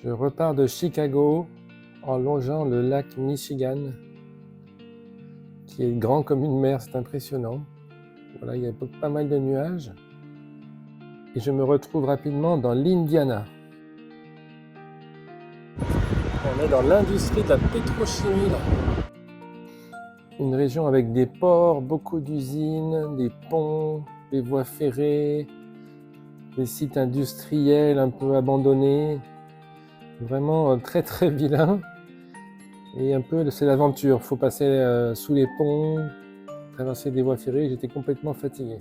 Je repars de Chicago en longeant le lac Michigan, qui est grand comme une mer, c'est impressionnant. Voilà, il y a pas mal de nuages. Et je me retrouve rapidement dans l'Indiana. On est dans l'industrie de la pétrochimie là. Une région avec des ports, beaucoup d'usines, des ponts, des voies ferrées, des sites industriels un peu abandonnés. Vraiment très très vilain. Et un peu c'est l'aventure, il faut passer sous les ponts, traverser des voies ferrées, j'étais complètement fatigué.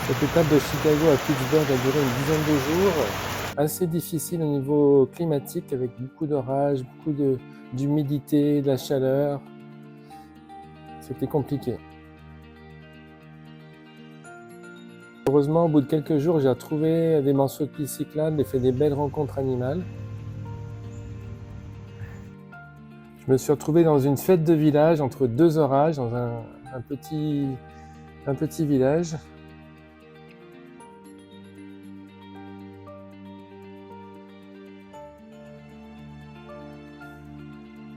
Cette étape de Chicago à Pittsburgh a duré une dizaine de jours, assez difficile au niveau climatique avec beaucoup d'orages, beaucoup d'humidité, de la chaleur. C'était compliqué. Heureusement, au bout de quelques jours, j'ai retrouvé des morceaux de piste cyclable et fait des belles rencontres animales. Je me suis retrouvé dans une fête de village entre deux orages, dans un petit village.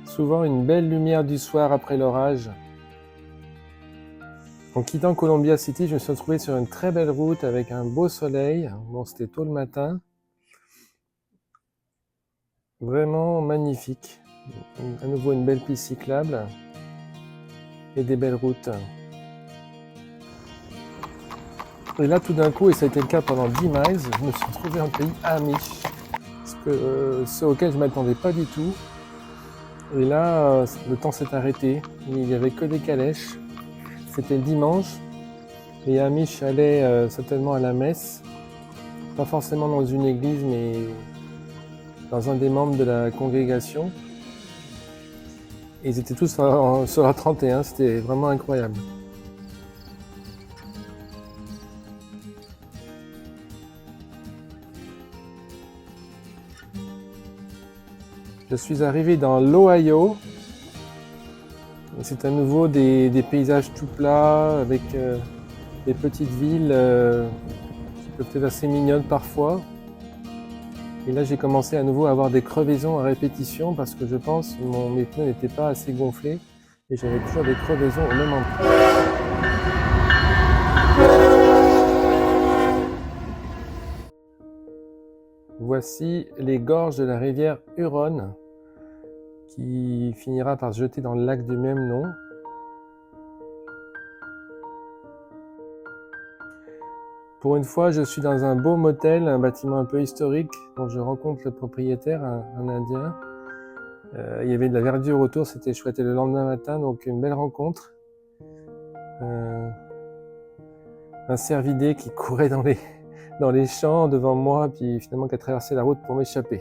Souvent une belle lumière du soir après l'orage. En quittant Columbia City, je me suis retrouvé sur une très belle route avec un beau soleil. Bon, c'était tôt le matin. Vraiment magnifique. À nouveau une belle piste cyclable et des belles routes. Et là, tout d'un coup, et ça a été le cas pendant 10 miles, je me suis retrouvé en pays Amish. Ce auquel je ne m'attendais pas du tout. Et là, le temps s'est arrêté. Il n'y avait que des calèches. C'était le dimanche. Les Amish allaient certainement à la messe. Pas forcément dans une église, mais dans un des membres de la congrégation. Et ils étaient tous sur la 31, c'était vraiment incroyable. Je suis arrivé dans l'Ohio. C'est à nouveau des paysages tout plats avec des petites villes qui peuvent être assez mignonnes parfois. Et là, j'ai commencé à nouveau à avoir des crevaisons à répétition parce que je pense que mes pneus n'étaient pas assez gonflés et j'avais toujours des crevaisons au même endroit. Voici les gorges de la rivière Huron qui finira par se jeter dans le lac du même nom. Pour une fois, je suis dans un beau motel, un bâtiment un peu historique dont je rencontre le propriétaire, un Indien. Il y avait de la verdure autour, c'était chouette. Et le lendemain matin, donc une belle rencontre. Un cervidé qui courait dans les champs devant moi, puis finalement qui a traversé la route pour m'échapper.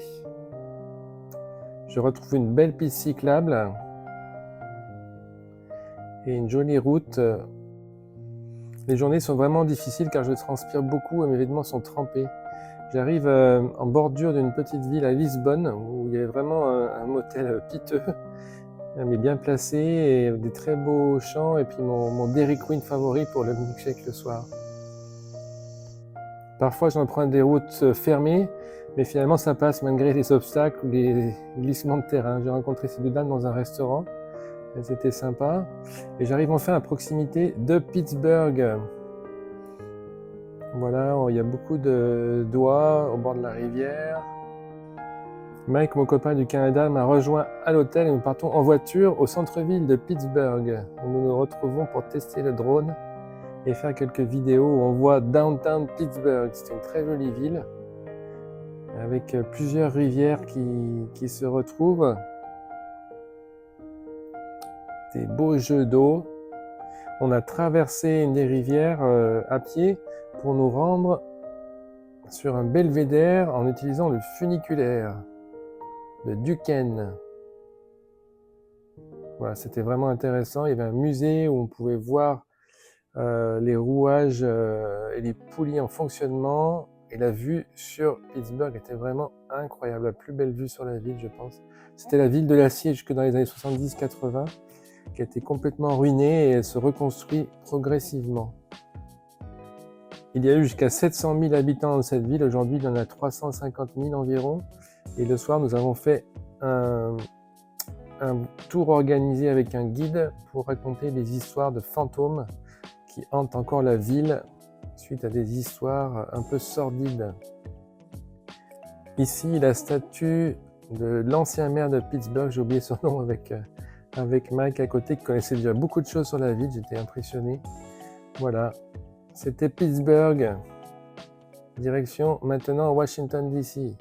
Je retrouve une belle piste cyclable et une jolie route. Les journées sont vraiment difficiles car je transpire beaucoup et mes vêtements sont trempés. J'arrive en bordure d'une petite ville à Lisbonne où il y avait vraiment un motel piteux, mais bien placé et des très beaux champs et puis mon Dairy Queen favori pour le milkshake le soir. Parfois j'emprunte des routes fermées, mais finalement ça passe malgré les obstacles ou les glissements de terrain. J'ai rencontré ces deux dames dans un restaurant, elles étaient sympas. Et j'arrive enfin à proximité de Pittsburgh. Voilà, il y a beaucoup d'oies au bord de la rivière. Mike, mon copain du Canada, m'a rejoint à l'hôtel et nous partons en voiture au centre-ville de Pittsburgh, où nous nous retrouvons pour tester le drone et faire quelques vidéos où on voit Downtown Pittsburgh. C'est une très jolie ville avec plusieurs rivières qui se retrouvent. Des beaux jeux d'eau. On a traversé une des rivières à pied pour nous rendre sur un belvédère en utilisant le funiculaire de Duquesne. Voilà, c'était vraiment intéressant. Il y avait un musée où on pouvait voir les rouages et les poulies en fonctionnement Et la vue sur Pittsburgh était vraiment incroyable, la plus belle vue sur la ville, je pense. C'était la ville de l'acier jusque dans les années 70-80, qui a été complètement ruinée et elle se reconstruit progressivement. Il y a eu jusqu'à 700 000 habitants dans cette ville, aujourd'hui il y en a 350 000 environ. Et le soir, nous avons fait un tour organisé avec un guide pour raconter des histoires de fantômes qui hantent encore la ville suite à des histoires un peu sordides. Ici, la statue de l'ancien maire de Pittsburgh, j'ai oublié son nom, avec Mike à côté, qui connaissait déjà beaucoup de choses sur la ville, j'étais impressionné. Voilà, c'était Pittsburgh, direction maintenant Washington DC.